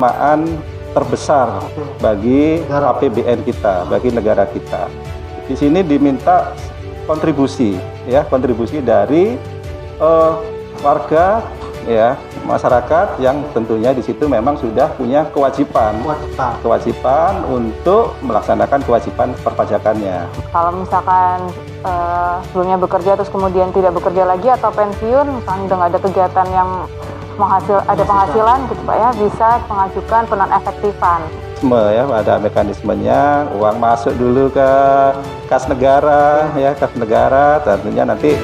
penerimaan terbesar bagi APBN kita, bagi negara kita. Di sini diminta kontribusi, ya, kontribusi dari warga, ya, masyarakat yang tentunya di situ memang sudah punya kewajiban untuk melaksanakan kewajiban perpajakannya. Kalau misalkan sebelumnya bekerja terus kemudian tidak bekerja lagi atau pensiun, misalnya udah nggak ada kegiatan yang ada penghasilan gitu Pak ya, bisa mengajukan penonaktifan. Ya, ada mekanismenya, uang masuk dulu ke kas negara, ya, kas negara, tentunya nanti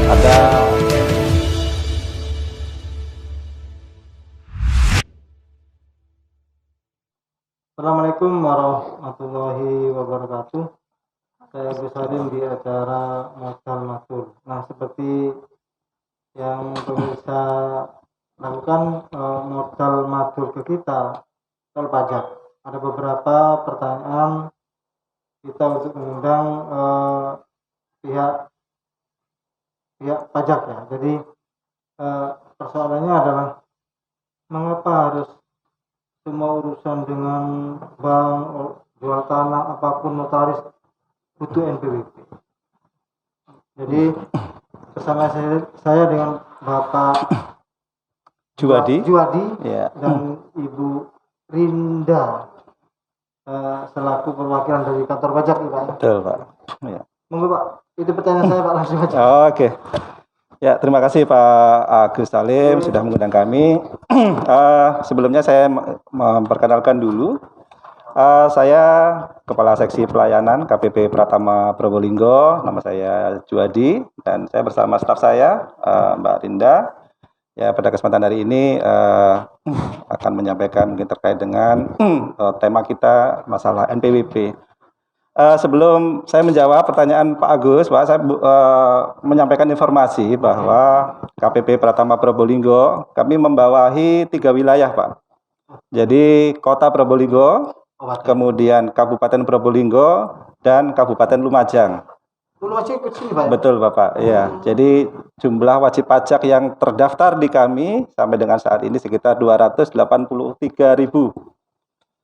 ada. Assalamualaikum warahmatullahi wabarakatuh. Saya Gus Hadim di acara Modal Makmur. Nah, seperti yang pemirsa lakukan, modal makmur ke kita soal pajak. Ada beberapa pertanyaan kita untuk mengundang pihak pajak ya. Jadi persoalannya adalah mengapa harus semua urusan dengan bank, jual tanah, apapun notaris butuh NPWP. Jadi bersama saya dengan Bapak Juwadi ya, dan Ibu Rinda selaku perwakilan dari kantor pajak, Pak. Betul, Pak. Ya. Monggo Pak, itu pertanyaan saya Pak, langsung aja. Oke. Ya, terima kasih Pak Agus Salim sudah mengundang kami. Sebelumnya saya memperkenalkan dulu. Saya Kepala Seksi Pelayanan KPP Pratama Probolinggo. Nama saya Juwadi dan saya bersama staf saya Mbak Rinda. Ya, pada kesempatan hari ini akan menyampaikan mungkin terkait dengan tema kita masalah NPWP. Sebelum saya menjawab pertanyaan Pak Agus, Pak, saya menyampaikan informasi bahwa KPP Pratama Probolinggo kami membawahi 3 wilayah, Pak. Jadi Kota Probolinggo, kemudian Kabupaten Probolinggo, dan Kabupaten Lumajang. Lumajang kecil, Pak. Betul, Bapak. Ya, jadi jumlah wajib pajak yang terdaftar di kami sampai dengan saat ini sekitar 283.000.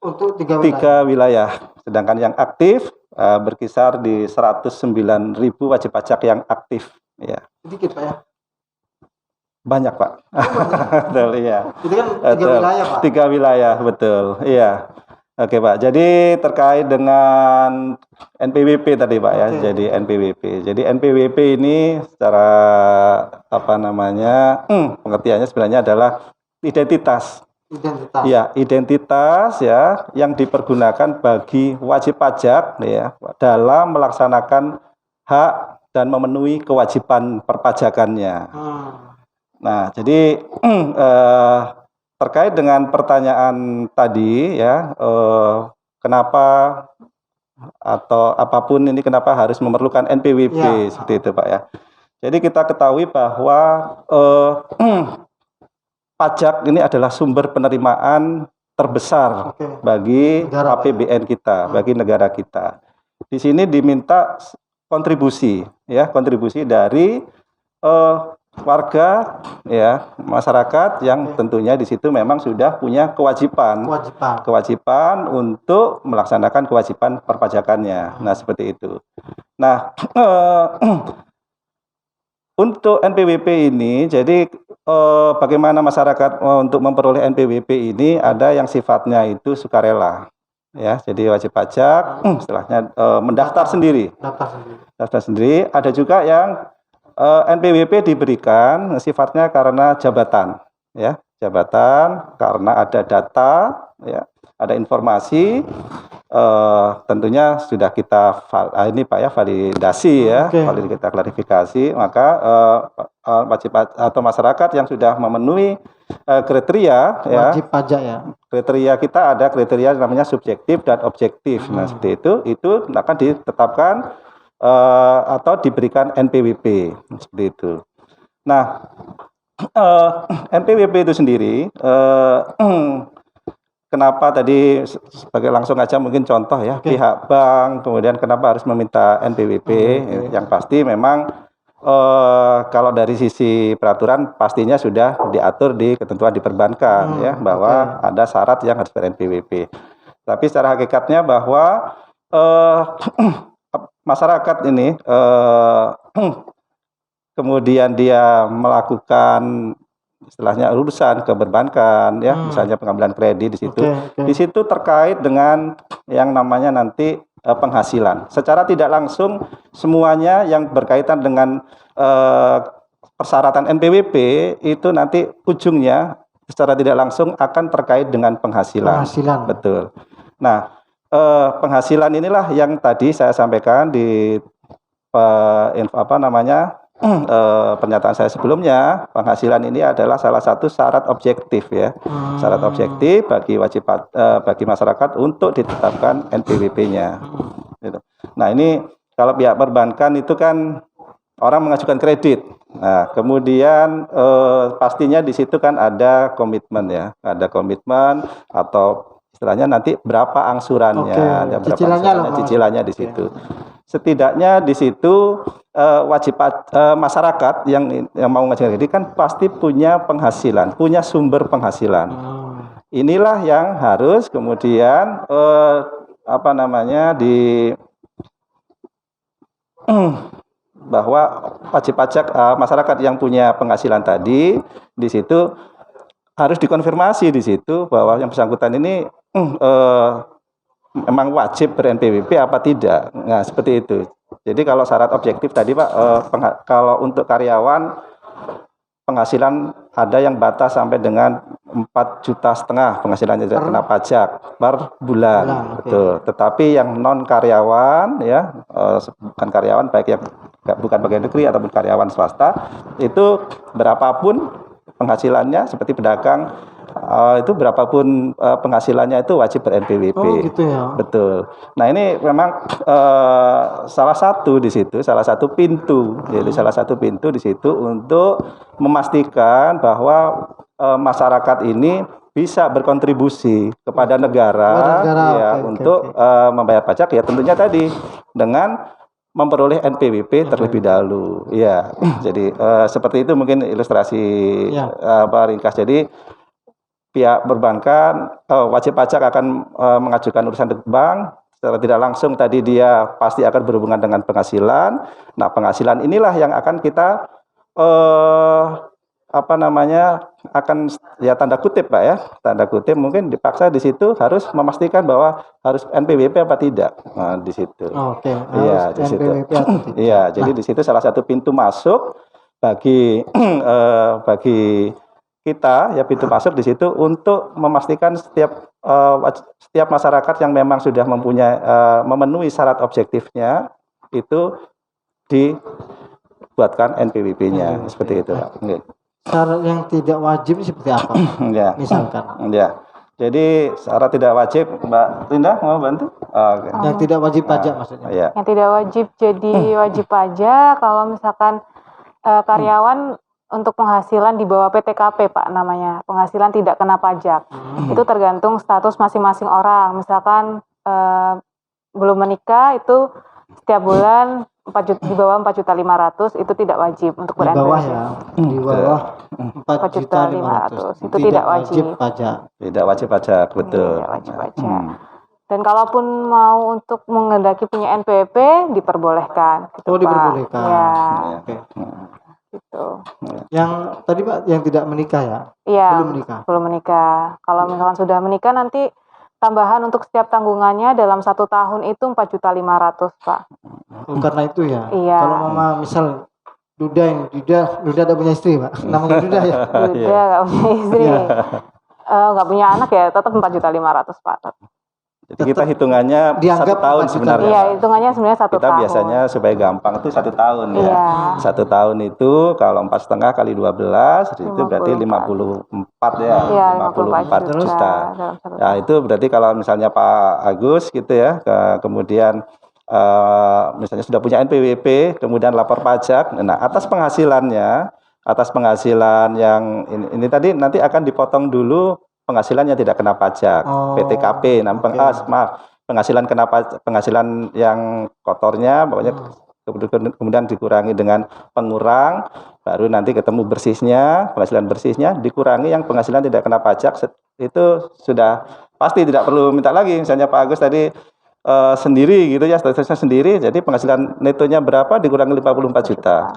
Untuk 3 wilayah. Sedangkan yang aktif berkisar di 109.000 wajib pajak yang aktif. Ya. Sedikit Pak ya? Banyak Pak. Betul, iya. Itu kan 3 wilayah Pak? 3 wilayah, betul. Iya. Oke Pak, jadi terkait dengan NPWP tadi Pak ya, jadi NPWP. Jadi NPWP ini secara pengertiannya sebenarnya adalah identitas. Ya, identitas ya yang dipergunakan bagi wajib pajak ya dalam melaksanakan hak dan memenuhi kewajiban perpajakannya. Nah, jadi terkait dengan pertanyaan tadi ya, kenapa atau apapun ini kenapa harus memerlukan NPWP seperti itu Pak ya. Jadi kita ketahui bahwa pajak ini adalah sumber penerimaan terbesar bagi APBN kita, bagi negara kita. Di sini diminta kontribusi, ya, kontribusi dari warga, ya, masyarakat yang tentunya di situ memang sudah punya kewajiban untuk melaksanakan kewajiban perpajakannya. Nah, seperti itu. Nah, untuk NPWP ini, jadi bagaimana masyarakat untuk memperoleh NPWP ini ada yang sifatnya itu sukarela, ya. Jadi wajib pajak, setelahnya mendaftar sendiri. Daftar sendiri. Ada juga yang NPWP diberikan sifatnya karena jabatan, ya, jabatan karena ada data, ya, ada informasi. Tentunya sudah kita ini Pak ya validasi ya, kita klarifikasi, maka wajib atau masyarakat yang sudah memenuhi kriteria wajib pajak ya. Kriteria kita ada kriteria namanya subjektif dan objektif. Nah, seperti itu akan ditetapkan atau diberikan NPWP seperti itu. Nah, NPWP itu sendiri kenapa tadi sebagai langsung aja mungkin contoh ya, pihak bank kemudian kenapa harus meminta NPWP? Yang pasti memang kalau dari sisi peraturan pastinya sudah diatur di ketentuan di perbankan ya bahwa ada syarat yang harus ber-NPWP. Tapi secara hakikatnya bahwa masyarakat ini kemudian dia melakukan istilahnya urusan ke perbankan ya, misalnya pengambilan kredit di situ. Di situ terkait dengan yang namanya nanti penghasilan. Secara tidak langsung semuanya yang berkaitan dengan persyaratan NPWP itu nanti ujungnya secara tidak langsung akan terkait dengan penghasilan. Betul. Nah, penghasilan inilah yang tadi saya sampaikan di pernyataan saya sebelumnya. Penghasilan ini adalah salah satu syarat objektif ya, syarat objektif bagi masyarakat untuk ditetapkan NPWP-nya. Gitu. Nah ini kalau pihak perbankan itu kan orang mengajukan kredit. Nah kemudian pastinya di situ kan ada komitmen ya, ada komitmen atau istilahnya nanti berapa angsurannya, cicilannya di situ. Setidaknya di situ wajib masyarakat yang mau mengajukan kredit kan pasti punya penghasilan, punya sumber penghasilan. Inilah yang harus kemudian bahwa wajib pajak masyarakat yang punya penghasilan tadi di situ harus dikonfirmasi di situ bahwa yang bersangkutan ini memang wajib ber-NPWP apa tidak. Nah, seperti itu. Jadi kalau syarat objektif tadi Pak, kalau untuk karyawan penghasilan ada yang batas sampai dengan 4,5 juta penghasilannya tidak kena pajak per bulan. Betul. Tetapi yang non karyawan ya, bukan karyawan baik yang bukan pegawai negeri ataupun karyawan swasta itu berapapun penghasilannya seperti pedagang itu berapapun penghasilannya itu wajib ber-NPWP. Oh gitu ya. Betul. Nah ini memang salah satu di situ, salah satu pintu, jadi salah satu pintu di situ untuk memastikan bahwa masyarakat ini bisa berkontribusi kepada negara, untuk membayar pajak ya tentunya tadi dengan memperoleh NPWP terlebih dahulu. Ya, jadi seperti itu mungkin ilustrasi ringkas. Jadi pihak perbankan wajib pajak akan mengajukan urusan ke bank secara tidak langsung tadi dia pasti akan berhubungan dengan penghasilan. Nah, penghasilan inilah yang akan kita akan ya tanda kutip Pak ya, tanda kutip mungkin dipaksa di situ harus memastikan bahwa harus NPWP apa tidak. Nah, di situ. Iya, di situ. Iya, jadi di situ salah satu pintu masuk bagi kita ya, pintu masuk di situ untuk memastikan setiap masyarakat yang memang sudah memenuhi syarat objektifnya itu dibuatkan NPWP-nya seperti itu Pak. Syarat yang tidak wajib seperti apa? Misalkan. Ya. Jadi syarat tidak wajib, Mbak Linda mau bantu? Yang tidak wajib pajak maksudnya. Ya. Yang tidak wajib jadi wajib pajak kalau misalkan karyawan untuk penghasilan di bawah PTKP Pak namanya, penghasilan tidak kena pajak. Itu tergantung status masing-masing orang. Misalkan belum menikah itu setiap bulan di bawah 4.500.000 itu tidak wajib untuk ber-NPWP. Di bawah ya, di bawah 4.500.000 itu tidak wajib pajak. Tidak wajib pajak, betul. Tidak wajib pajak. Dan kalaupun mau untuk mengendaki punya NPWP diperbolehkan. Gitu, oh, diperbolehkan. Ya. Oke. Gitu. Yang tadi Pak yang tidak menikah ya? Iya. Belum menikah. Belum menikah. Kalau misalkan sudah menikah nanti tambahan untuk setiap tanggungannya dalam 1 tahun itu 4.500.000 Pak. Oh, karena itu ya. Iya. Kalau mama misal Duda ada punya istri Pak. Namanya Duda ya. Duda nggak punya istri. Nggak punya anak ya tetap 4.500.000 Pak. Jadi kita hitungannya 1 tahun sebenarnya. Iya, hitungannya sebenarnya 1 tahun. Kita biasanya supaya gampang itu 1 tahun ya. Iya. 1 tahun itu kalau 4,5 kali 12 itu berarti 54 ya. Iya, 54 juta. Nah, itu berarti kalau misalnya Pak Agus gitu ya, kemudian misalnya sudah punya NPWP, kemudian lapor pajak, nah atas penghasilan yang ini tadi nanti akan dipotong dulu penghasilan yang tidak kena pajak, PTKP, penghasilan yang kotornya, pokoknya kemudian dikurangi dengan pengurang, baru nanti ketemu bersihnya, penghasilan bersihnya, dikurangi yang penghasilan tidak kena pajak, itu sudah pasti tidak perlu minta lagi. Misalnya Pak Agus tadi sendiri gitu ya, statusnya sendiri, jadi penghasilan netonya berapa dikurangi 54 juta.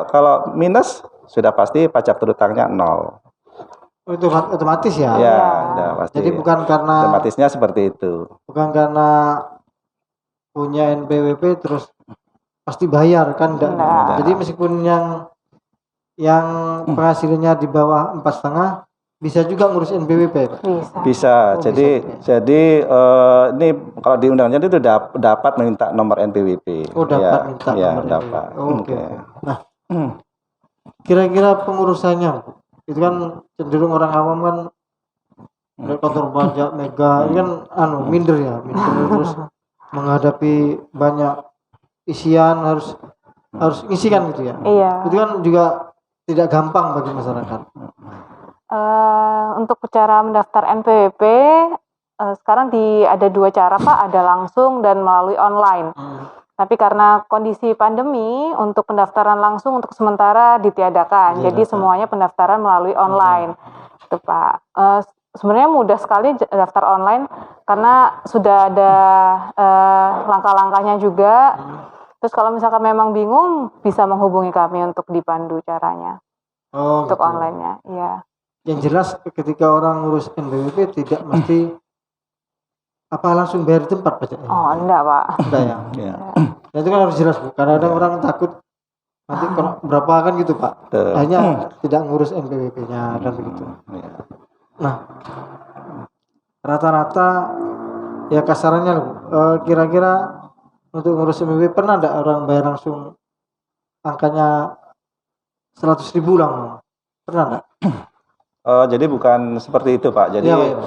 Kalau minus sudah pasti pajak terutangnya 0. Oh, itu otomatis ya? Ya, udah pasti. Jadi bukan karena otomatisnya seperti itu. bukan karena punya NPWP terus pasti bayar kan enggak. Enggak. Jadi meskipun yang penghasilannya di bawah 4,5 bisa juga ngurus NPWP, Pak. Bisa. Oh, Jadi ini kalau di undang-undang itu dapat meminta nomor NPWP. Oh, dapat minta ya, nomor dapat. NPWP. Oh, oke. Nah, kira-kira pengurusannya itu kan cenderung orang awam kan dari kantor pajak mega ini kan minder terus menghadapi banyak isian harus ngisikan gitu ya. Iya. Itu kan juga tidak gampang bagi masyarakat. Untuk cara mendaftar NPWP sekarang ada 2 cara Pak, ada langsung dan melalui online. Tapi karena kondisi pandemi, untuk pendaftaran langsung untuk sementara ditiadakan. Jadi semuanya pendaftaran melalui online. Itu Pak. Sebenarnya mudah sekali daftar online karena sudah ada langkah-langkahnya juga. Terus kalau misalkan memang bingung, bisa menghubungi kami untuk dipandu caranya. Untuk gitu. online-nya, iya. Yang jelas ketika orang ngurus NPWP tidak mesti langsung bayar di tempat pajaknya. Oh, enggak Pak. Enggak ya. Ya. Nah, itu kan harus jelas, Bu. Karena ada orang takut nanti berapa kan gitu, Pak. Hanya tidak ngurus NPWP-nya dan begitu. Ya. Nah, rata-rata ya kasarannya kira-kira untuk ngurus NPWP pernah enggak orang bayar langsung angkanya 100.000 lah? Pernah enggak? Jadi bukan seperti itu Pak. Jadi Iya,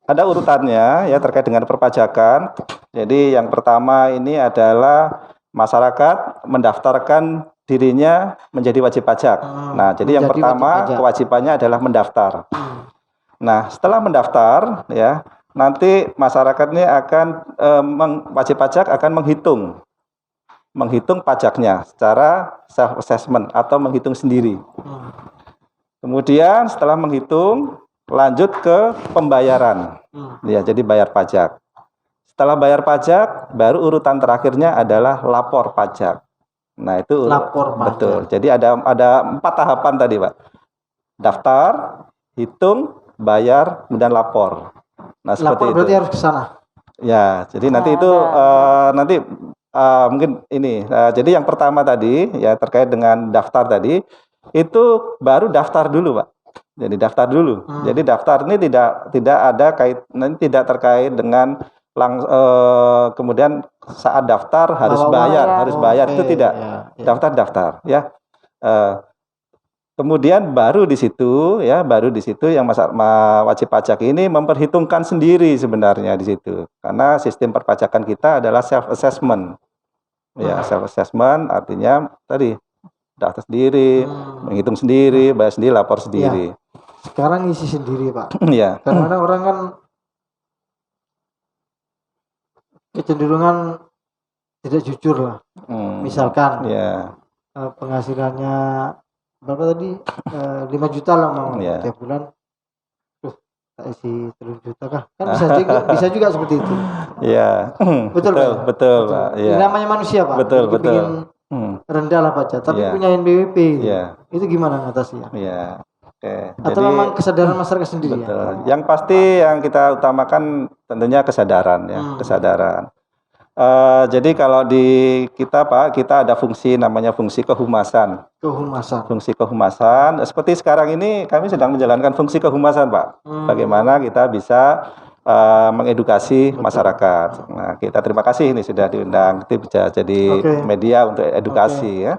ada urutannya ya terkait dengan perpajakan. Jadi yang pertama ini adalah masyarakat mendaftarkan dirinya menjadi wajib pajak. Nah, jadi yang pertama kewajibannya adalah mendaftar. Nah, setelah mendaftar ya, nanti masyarakat ini akan wajib pajak akan menghitung pajaknya secara self assessment atau menghitung sendiri. Kemudian setelah menghitung lanjut ke pembayaran. Ya, jadi bayar pajak. Setelah bayar pajak, baru urutan terakhirnya adalah lapor pajak. Nah, itu lapor pajak. Betul. Jadi ada 4 tahapan tadi, Pak. Daftar, hitung, bayar, kemudian lapor. Nah, seperti lapor itu. Berarti harus ke sana. Ya, jadi nanti itu nanti mungkin ini. Jadi yang pertama tadi ya terkait dengan daftar tadi itu baru daftar dulu, Pak. Jadi daftar dulu. Jadi daftar ini tidak ada tidak terkait dengan kemudian saat daftar harus bayar itu tidak. Daftar ya. Kemudian baru di situ yang wajib pajak ini memperhitungkan sendiri sebenarnya di situ. Karena sistem perpajakan kita adalah self assessment. Ya, self assessment artinya tadi daftar sendiri, menghitung sendiri, bayar sendiri, lapor sendiri. Ya. Sekarang ngisi sendiri, Pak. Iya. Karena orang kan kecenderungan tidak jujur lah. Misalkan penghasilannya berapa tadi? 5 juta lah mau tiap bulan. Tak isi 3 juta kah? Kan bisa juga seperti itu. Iya. Betul, Pak. Ini namanya manusia, Pak. Betul. Rendah lah pajak, tapi punya NPWP. Itu gimana ngatasinya? Iya. Oke. Atau jadi, memang kesadaran masyarakat sendiri? Betul. Yang pasti yang kita utamakan tentunya kesadaran ya, kesadaran. Jadi kalau di kita Pak, kita ada fungsi namanya fungsi kehumasan. Fungsi kehumasan. Seperti sekarang ini kami sedang menjalankan fungsi kehumasan, Pak. Bagaimana kita bisa mengedukasi masyarakat. Nah, kita terima kasih ini sudah diundang, bisa jadi media untuk edukasi ya.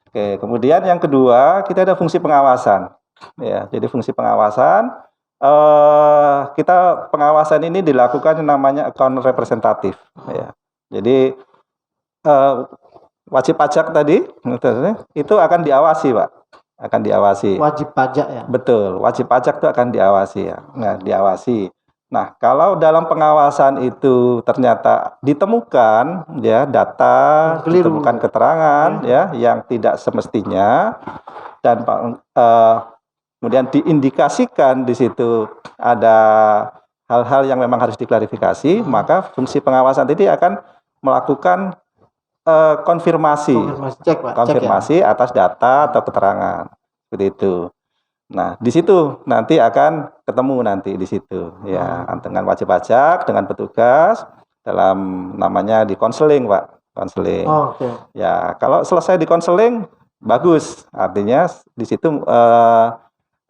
Oke. Kemudian yang kedua kita ada fungsi pengawasan. Ya, jadi fungsi pengawasan. Kita pengawasan ini dilakukan yang namanya account representatif. Ya. Jadi wajib pajak tadi itu akan diawasi, Pak. Akan diawasi. Wajib pajak ya. Betul, wajib pajak itu akan diawasi ya. Nah, diawasi. Nah, kalau dalam pengawasan itu ternyata ditemukan ya data, Yang keliru. ditemukan keterangan ya yang tidak semestinya dan kemudian diindikasikan di situ ada hal-hal yang memang harus diklarifikasi, maka fungsi pengawasan tadi akan melakukan konfirmasi Konfirmasi cek, Pak. Cek ya. konfirmasi atas data atau keterangan seperti itu. Nah, di situ nanti akan ketemu nanti di situ ya dengan wajib pajak dengan petugas dalam namanya di konseling, Pak. Konseling. Oh, oke. Ya, kalau selesai di konseling bagus. Artinya di situ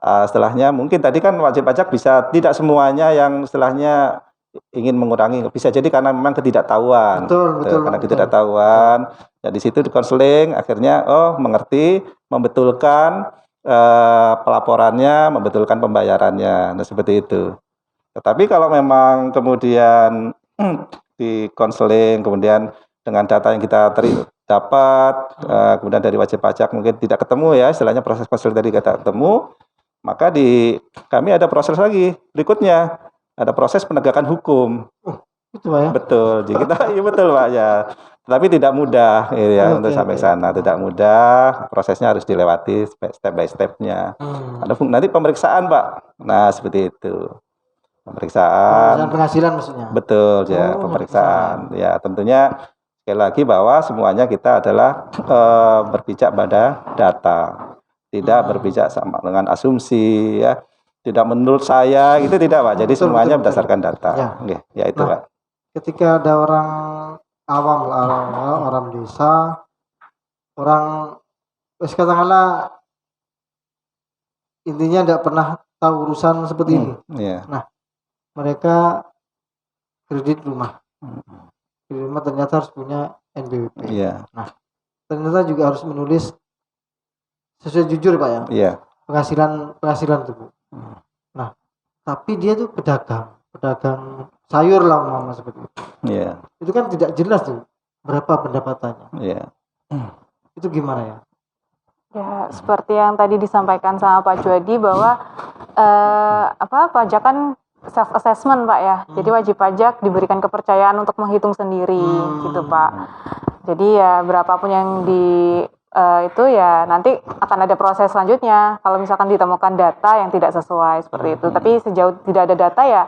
setelahnya mungkin tadi kan wajib pajak bisa tidak semuanya yang setelahnya ingin mengurangi, bisa jadi karena memang ketidaktahuan. Betul, betul, Karena betul. ketidaktahuan. Ya di situ di konseling akhirnya mengerti, membetulkan pelaporannya, membetulkan pembayarannya. Nah, seperti itu. Tetapi kalau memang kemudian di konseling, kemudian dengan data yang kita dapat, kemudian dari wajib pajak mungkin tidak ketemu ya, istilahnya proses konseling tadi tidak ketemu, maka kami ada proses lagi berikutnya, ada proses penegakan hukum. Itu Pak ya. Betul, jadi kita iya betul Pak ya. Tapi tidak mudah gitu ya untuk sampai sana, tidak mudah. Prosesnya harus dilewati step by stepnya. Ada nanti pemeriksaan Pak. Nah seperti itu. Pemeriksaan penghasilan maksudnya. betul ya, pemeriksaan. Ya tentunya sekali lagi bahwa semuanya kita adalah berpijak pada data, tidak berpijak sama dengan asumsi ya. Tidak menurut saya itu tidak Pak. Jadi semuanya berdasarkan data. Ya. Oke, ya itu Nah, Pak. Ketika ada orang awam, orang desa, orang katakanlah intinya tidak pernah tahu urusan seperti ini. Iya. Nah, mereka kredit rumah. Kredit rumah ternyata harus punya NPWP. Iya. Nah, ternyata juga harus menulis sesuai jujur Pak ya. Iya. Penghasilan itu Bu. Nah, tapi dia tuh pedagang sayur lah mama seperti itu. Iya. Itu kan tidak jelas tuh berapa pendapatannya. Iya. Itu gimana ya? Ya, seperti yang tadi disampaikan sama Pak Juadi bahwa pajak kan self assessment Pak ya. Jadi wajib pajak diberikan kepercayaan untuk menghitung sendiri gitu Pak. Jadi ya berapapun yang itu ya nanti akan ada proses selanjutnya kalau misalkan ditemukan data yang tidak sesuai seperti itu. Tapi sejauh tidak ada data ya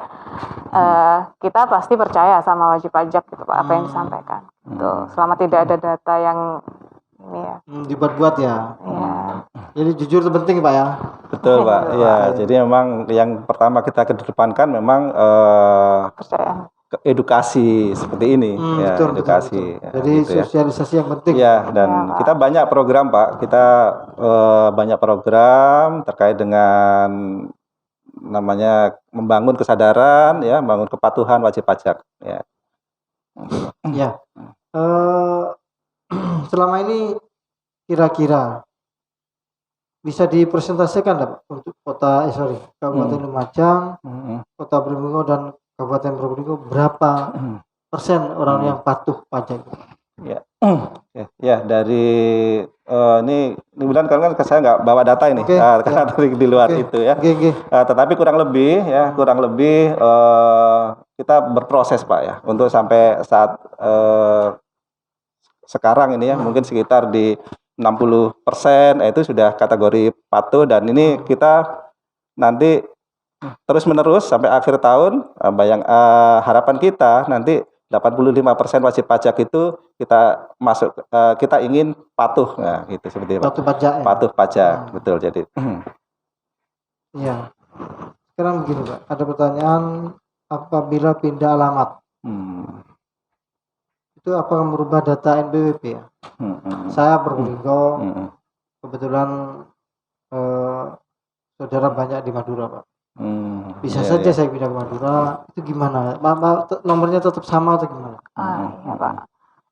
kita pasti percaya sama wajib pajak gitu Pak, apa yang disampaikan. Tuh, selama tidak ada data yang ini ya. Dibuat-buat ya. Iya. Jadi jujur itu penting Pak ya. Betul Pak. Ya, jadi memang yang pertama kita kedepankan memang Kepercayaan. edukasi seperti ini ya, betul, edukasi. betul. Jadi gitu ya. sosialisasi yang penting. Ya, dan kita banyak program Pak. Kita banyak program terkait dengan namanya membangun kesadaran ya, membangun kepatuhan wajib pajak ya. Ya. Selama ini kira-kira bisa dipresentasikan Pak untuk Kabupaten Lumajang, Kota Probolinggo dan Kabupaten Probolinggo berapa persen orang yang patuh pajak? Ya, ya dari ini bulan kan saya nggak bawa data ini, karena di luar itu ya. Tetapi kurang lebih kita berproses Pak ya untuk sampai saat sekarang ini ya mungkin sekitar di 60% itu sudah kategori patuh, dan ini kita nanti terus menerus sampai akhir tahun harapan kita nanti 85% wajib pajak itu kita ingin patuh, nah gitu seperti itu. Patuh pajak. Ya? Patuh pajak, betul jadi. Iya. Sekarang begini Pak, ada pertanyaan, apabila pindah alamat, itu apakah merubah data NPWP ya? Saya Probolinggo, kebetulan saudara banyak di Madura Pak. Bisa saja saya pindah ke Madura, itu gimana? Nomornya tetap sama atau gimana? Ya Pak.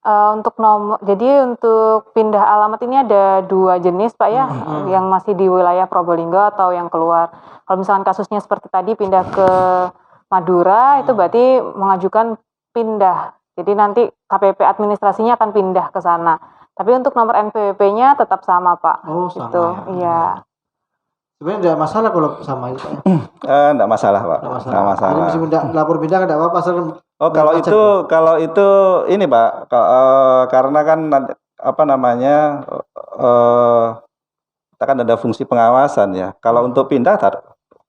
Untuk untuk pindah alamat ini ada 2 jenis Pak ya, yang masih di wilayah Probolinggo atau yang keluar. Kalau misalkan kasusnya seperti tadi pindah ke Madura, itu berarti mengajukan pindah. Jadi nanti KPP administrasinya akan pindah ke sana. Tapi untuk nomor NPWP-nya tetap sama Pak. Oh, sama. Gitu. Iya. Sebenarnya tidak masalah kalau sama itu Pak. Enggak masalah, Pak. Tidak masalah. Enggak masalah. Jadi meskipun tidak lapor bidang tidak apa-apa asal Oh, kalau itu ini, Pak, karena kan apa namanya, kita kan ada fungsi pengawasan ya. Kalau untuk pindah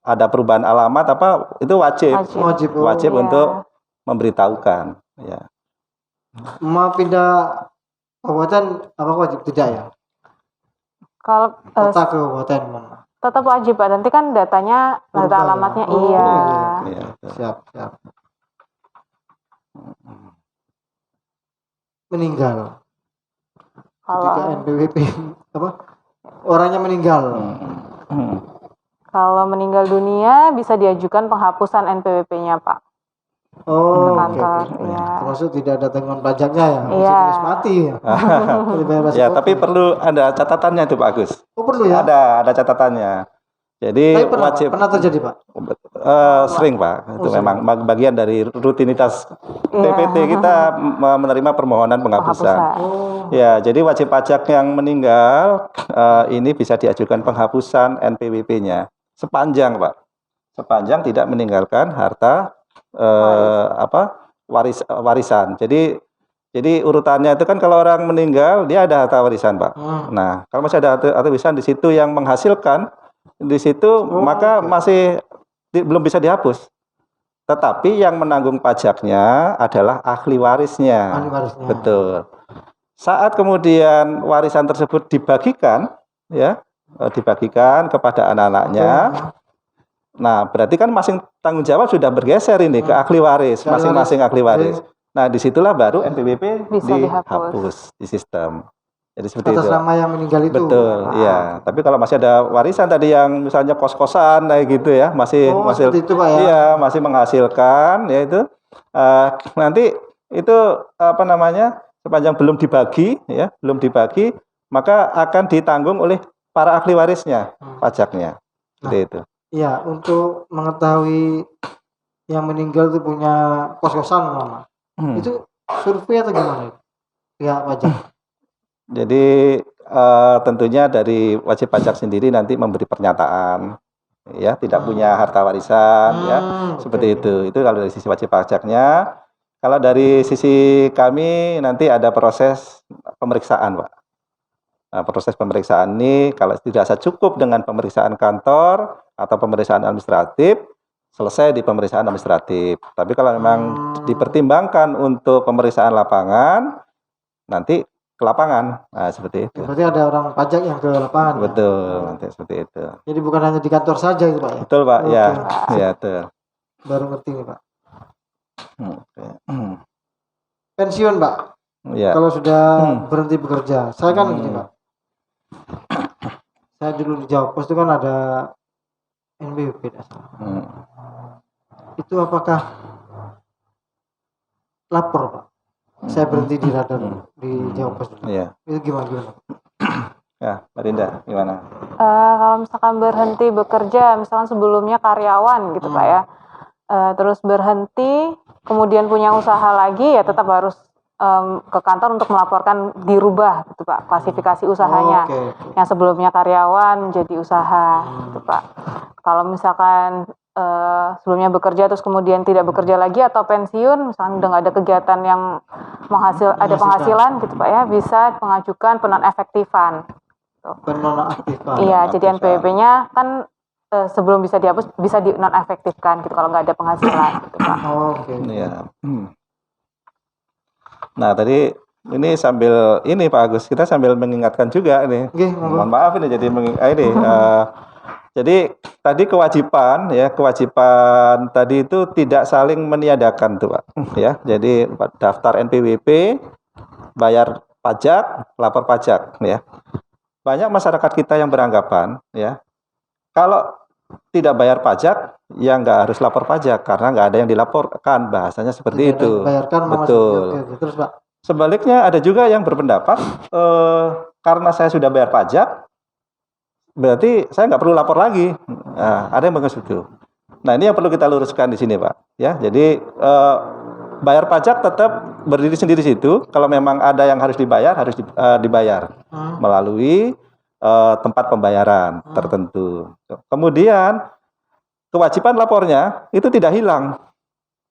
ada perubahan alamat apa itu wajib Iya. untuk memberitahukan ya. mau pindah kabupaten apa wajib tidak ya? Kalau Kota ke kabupaten mana? tetap wajib Pak, nanti kan data Berubah ya? alamatnya Oh, iya. Iya. Siap. Meninggal. Ketika Kalau NPWP apa? Orangnya meninggal. kalau meninggal dunia bisa diajukan penghapusan NPWP-nya Pak. Oh, Ke oke, kantor, oke. iya. Termasuk tidak ada tanggungan pajaknya ya? Iya. Masih mati ya? Ya, tapi perlu ada catatannya itu Pak Agus. Oh perlu ya? Ada catatannya. Jadi Tapi pernah, wajib. pernah terjadi Pak? Sering Pak, itu memang bagian dari rutinitas TPT kita menerima permohonan penghapusan. Oh, Ya, jadi wajib pajak yang meninggal ini bisa diajukan penghapusan NPWP-nya sepanjang Pak, sepanjang tidak meninggalkan harta warisan. Jadi urutannya itu kan kalau orang meninggal dia ada harta warisan Pak. Nah, kalau masih ada harta warisan di situ yang menghasilkan di situ maka masih belum bisa dihapus. Tetapi yang menanggung pajaknya adalah ahli warisnya. ahli warisnya. Betul. Saat kemudian warisan tersebut dibagikan, ya, dibagikan kepada anak-anaknya. Nah, berarti kan masing tanggung jawab sudah bergeser ini ke ahli waris, masing-masing ahli waris. Nah, disitulah baru NPWP Bisa dihapus di sistem. Jadi seperti Atas itu. nama yang meninggal itu. Betul, iya. Tapi kalau masih ada warisan tadi yang misalnya kos-kosan kayak gitu ya, masih seperti itu, Pak, ya? Iya, masih menghasilkan ya itu nanti itu apa namanya? Sepanjang belum dibagi ya, maka akan ditanggung oleh para ahli warisnya pajaknya. Seperti itu. Iya, untuk mengetahui yang meninggal itu punya kos-kosan Mama. Itu survei atau gimana? Pihak pajak. Jadi tentunya dari wajib pajak sendiri nanti memberi pernyataan ya tidak punya harta warisan ya seperti itu. Itu kalau dari sisi wajib pajaknya. Kalau dari sisi kami nanti ada proses pemeriksaan, Pak. Nah, proses pemeriksaan ini kalau dirasa cukup dengan pemeriksaan kantor atau pemeriksaan administratif, selesai di pemeriksaan administratif. Tapi kalau memang dipertimbangkan untuk pemeriksaan lapangan, nanti ke lapangan. Nah, seperti itu. Berarti ada orang pajak yang ke lapangan. Betul, nanti seperti itu. Jadi bukan hanya di kantor saja itu, Pak ya. Betul, Pak. Oke. Ya, betul. Baru ngerti nih, Pak. Oke. Pensiun, Pak. Ya. Kalau sudah berhenti bekerja. Saya kan gini, Pak. Saya dulu di Jawa Pos itu kan ada NPWP dasar. Itu apakah lapor, Pak? Saya berhenti di radar di Jawa Pos. Iya. Itu gimana? Ya, Mbak Dinda, gimana? Kalau misalkan berhenti bekerja, misalkan sebelumnya karyawan gitu Pak ya, terus berhenti, kemudian punya usaha lagi, ya tetap harus ke kantor untuk melaporkan dirubah gitu Pak, klasifikasi usahanya. Yang sebelumnya karyawan jadi usaha gitu Pak. Kalau misalkan sebelumnya bekerja terus kemudian tidak bekerja lagi atau pensiun, misalkan udah nggak ada kegiatan yang ada penghasilan gitu Pak ya, bisa mengajukan penonaktifan. Penonaktifan. Iya, jadi NPWP-nya kan sebelum bisa dihapus bisa dinonaktifkan gitu kalau nggak ada penghasilan gitu Pak. Oke. Iya. Nah, tadi ini sambil ini Pak Agus, kita sambil mengingatkan juga nih. Mohon maaf ini jadi jadi tadi kewajiban tadi itu tidak saling meniadakan tuh Pak. Ya, jadi daftar NPWP, bayar pajak, lapor pajak ya. Banyak masyarakat kita yang beranggapan ya, kalau tidak bayar pajak ya nggak harus lapor pajak karena nggak ada yang dilaporkan, bahasanya seperti itu. Betul. Terus Pak, sebaliknya ada juga yang berpendapat karena saya sudah bayar pajak berarti saya nggak perlu lapor lagi. Nah, ada yang bagus itu. Nah, ini yang perlu kita luruskan di sini Pak ya. Jadi bayar pajak tetap berdiri sendiri situ. Kalau memang ada yang harus dibayar, harus dibayar melalui tempat pembayaran tertentu. Kemudian kewajiban lapornya itu tidak hilang.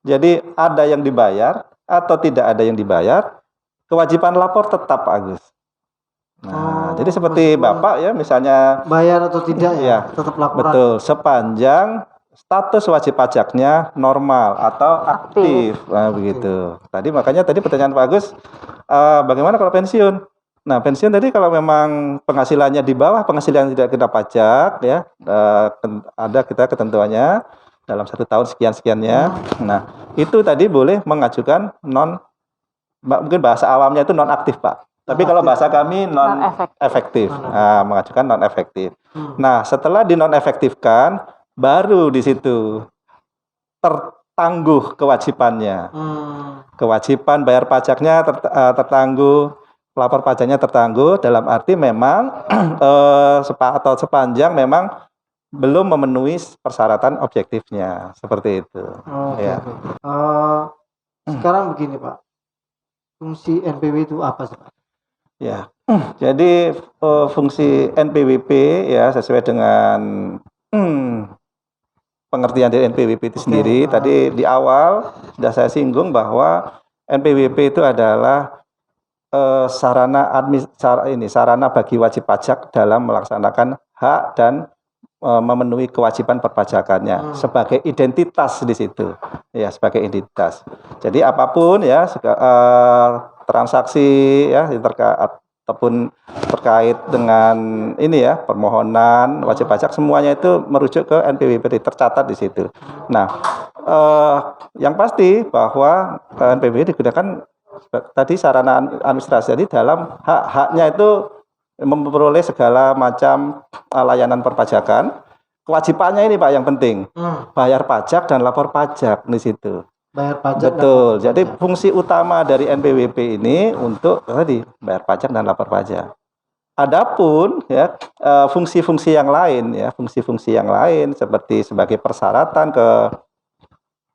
Jadi ada yang dibayar atau tidak ada yang dibayar, kewajiban lapor tetap, Pak Agus. Nah, jadi seperti Bapak ya, misalnya bayar atau tidak ya, tetap laporan. betul, sepanjang status wajib pajaknya normal atau aktif. Nah, begitu. Makanya tadi pertanyaan Pak Agus, bagaimana kalau pensiun? Nah, pensiun tadi kalau memang penghasilannya di bawah penghasilan tidak kena pajak ya, ada kita ketentuannya dalam 1 tahun sekian-sekiannya. Nah, itu tadi boleh mengajukan mungkin bahasa awamnya itu non aktif, Pak. Tapi kalau bahasa kami non efektif, mengajukan non efektif. Nah, setelah di non efektifkan, baru di situ tertangguh kewajibannya. Kewajiban bayar pajaknya tertangguh, lapor pajaknya tertangguh, dalam arti memang atau sepanjang memang belum memenuhi persyaratan objektifnya, seperti itu. Ya. Sekarang begini, Pak, fungsi NPWP itu apa sih, Pak? Ya, jadi fungsi NPWP ya sesuai dengan pengertian dari NPWP itu sendiri. Tadi di awal sudah saya singgung bahwa NPWP itu adalah sarana bagi wajib pajak dalam melaksanakan hak dan memenuhi kewajiban perpajakannya sebagai identitas di situ, ya, sebagai identitas. Jadi apapun ya transaksi ya ataupun terkait dengan ini ya permohonan wajib pajak, semuanya itu merujuk ke NPWP, tercatat di situ. Nah, yang pasti bahwa NPWP digunakan tadi sarana administrasi, jadi dalam hak-haknya itu memperoleh segala macam layanan perpajakan. Kewajibannya ini, Pak, yang penting bayar pajak dan lapor pajak di situ. Bayar pajak. Betul. Jadi fungsi utama dari NPWP ini untuk tadi bayar pajak dan lapor pajak. Adapun ya fungsi-fungsi yang lain ya, fungsi-fungsi yang lain seperti sebagai persyaratan ke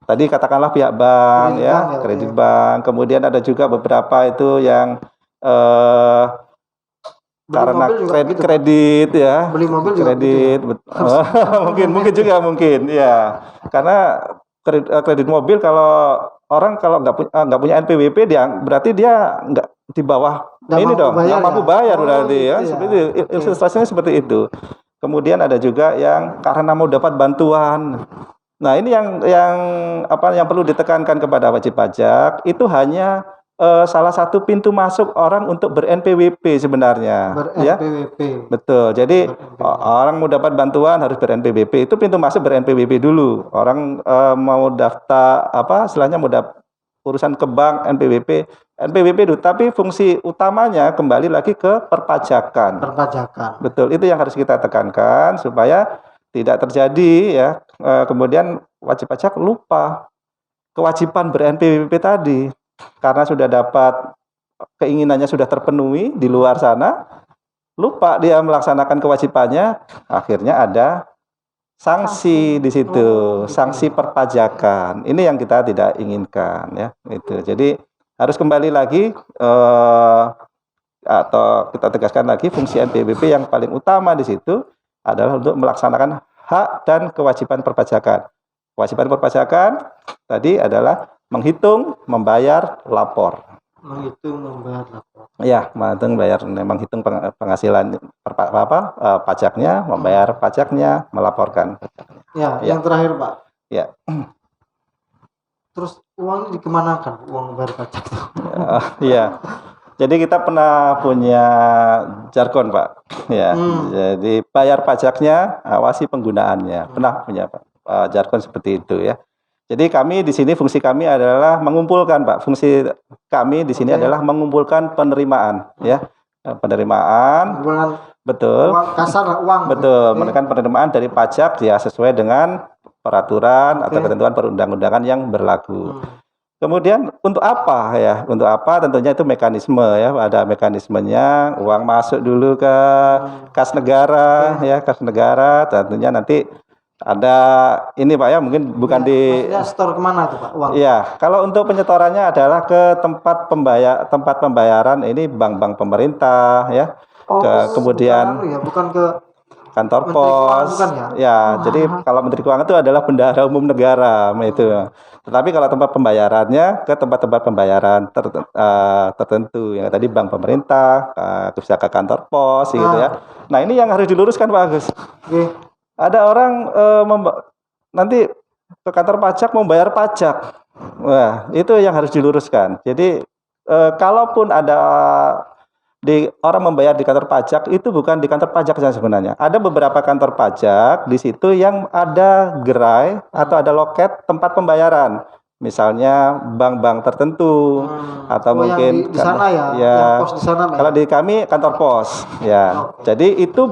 tadi katakanlah pihak bank ya, kredit bank. Kemudian ada juga beberapa itu yang karena kredit ya, beli mobil kredit juga gitu ya? mungkin ya, karena kredit mobil kalau orang kalau nggak punya NPWP dia berarti dia nggak di bawah nggak mampu bayar berarti ya. Seperti ilustrasinya seperti itu. Kemudian ada juga yang karena mau dapat bantuan. Nah, ini yang perlu ditekankan kepada wajib pajak itu hanya salah satu pintu masuk orang untuk ber-NPWP sebenarnya. Ber-NPWP. Ya? Betul. Jadi orang mau dapat bantuan harus ber-NPWP. Itu pintu masuk ber-NPWP dulu. Orang mau daftar istilahnya mau urusan ke bank NPWP dulu. Tapi fungsi utamanya kembali lagi ke perpajakan. Betul. Itu yang harus kita tekankan supaya tidak terjadi ya kemudian wajib pajak lupa kewajiban ber-NPWP tadi. Karena sudah dapat keinginannya sudah terpenuhi di luar sana, lupa dia melaksanakan kewajibannya, akhirnya ada sanksi di situ, sanksi perpajakan. Ini yang kita tidak inginkan ya. Itu. Jadi harus kembali lagi atau kita tegaskan lagi fungsi NPWP yang paling utama di situ adalah untuk melaksanakan hak dan kewajiban perpajakan. Kewajiban perpajakan tadi adalah menghitung, membayar, lapor. Ya, menghitung penghasilan pajaknya, membayar pajaknya, melaporkan. Ya, yang terakhir, Pak. Ya. Terus uang dikemanakan? Uang bayar pajak itu? Iya. Jadi kita pernah punya jargon, Pak. Ya. Jadi bayar pajaknya, awasi penggunaannya. Pernah punya, Pak, jargon seperti itu ya. Jadi kami di sini fungsi kami adalah mengumpulkan, Pak. Fungsi kami di sini adalah mengumpulkan penerimaan, ya. Penerimaan. Betul. Uang kasar, uang. Betul. Menekan penerimaan dari pajak ya sesuai dengan peraturan atau ketentuan perundang-undangan yang berlaku. Kemudian untuk apa ya? Untuk apa? Tentunya itu mekanisme ya. Ada mekanismenya. Uang masuk dulu ke kas negara, ya, kas negara. Tentunya nanti ada ini, Pak, ya, mungkin bukan di store kemana tuh, Pak, uang? Iya, kalau untuk penyetorannya adalah ke tempat pembayaran ini bank-bank pemerintah ya. kemudian bukan, ya, bukan ke kantor Menteri Keuangan, pos, bukan ya? ya. Jadi kalau Menteri Keuangan itu adalah bendahara umum negara, itu. Tetapi kalau tempat pembayarannya ke tempat-tempat pembayaran tertentu, yang tadi bank pemerintah, bisa ke kantor pos, gitu ya. Nah ini yang harus diluruskan Pak Agus. Oke. Ada orang nanti ke kantor pajak membayar pajak, wah itu yang harus diluruskan. Jadi kalaupun ada orang membayar di kantor pajak itu bukan di kantor pajak sebenarnya. Ada beberapa kantor pajak di situ yang ada gerai atau ada loket tempat pembayaran. Misalnya bank-bank tertentu atau mungkin yang di sana ya, ya yang pos di sana, Pak, kalau ya? di kami kantor pos ya. Jadi itu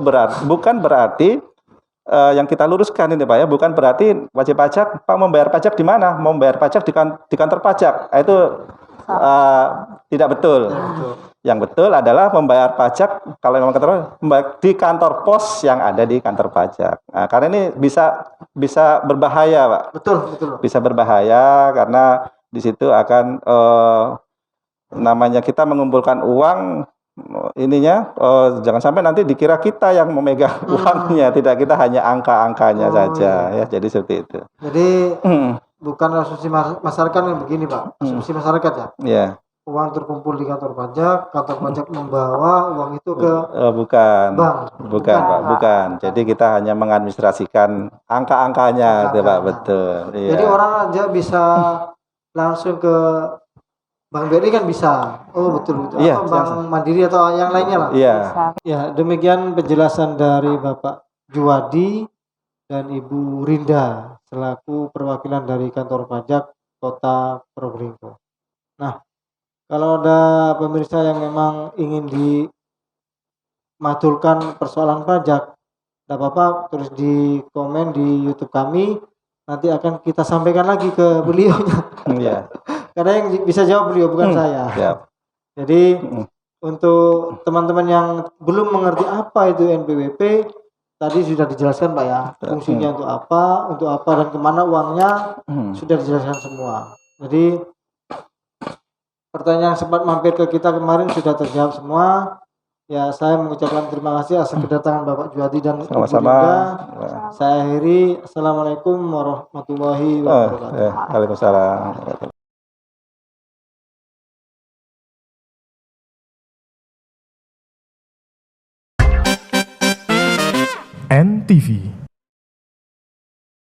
bukan berarti yang kita luruskan ini Pak ya, bukan berarti wajib pajak Pak membayar pajak di mana? Mau membayar pajak di kantor pajak. Itu tidak betul. Yang betul adalah membayar pajak kalau memang di kantor pos yang ada di kantor pajak. Nah, karena ini bisa berbahaya, Pak. Betul. Bisa berbahaya karena di situ akan namanya kita mengumpulkan uang ininya jangan sampai nanti dikira kita yang memegang uangnya, tidak, kita hanya angka-angkanya saja ya. Jadi seperti itu. Jadi bukan asumsi masyarakat yang begini, Pak. Asumsi masyarakat ya. Iya. Uang terkumpul di kantor pajak membawa uang itu ke bukan bank. bukan Pak, bukan. Jadi kita hanya mengadministrasikan angka-angkanya itu Pak, betul. Iya. Jadi orang aja bisa langsung ke Bank BRI kan bisa. Oh betul. Iya, Atau Bank Mandiri atau yang lainnya lah. Iya. Ya, demikian penjelasan dari Bapak Juwadi dan Ibu Rinda selaku perwakilan dari kantor pajak Kota Probolinggo. Nah, kalau ada pemirsa yang memang ingin dimatulkan persoalan pajak, tidak apa-apa, tulis di komen di YouTube kami, nanti akan kita sampaikan lagi ke beliaunya. Iya. Karena yang bisa jawab beliau, bukan saya. Siap. Jadi untuk teman-teman yang belum mengerti apa itu NPWP, tadi sudah dijelaskan Pak ya, fungsinya untuk apa dan kemana uangnya, sudah dijelaskan semua. Jadi pertanyaan yang sempat mampir ke kita kemarin sudah terjawab semua. Ya, saya mengucapkan terima kasih atas kedatangan Bapak Juwadi dan Ibu Rinda. Saya akhiri. Assalamualaikum warahmatullahi wabarakatuh. Waalaikumsalam. NTV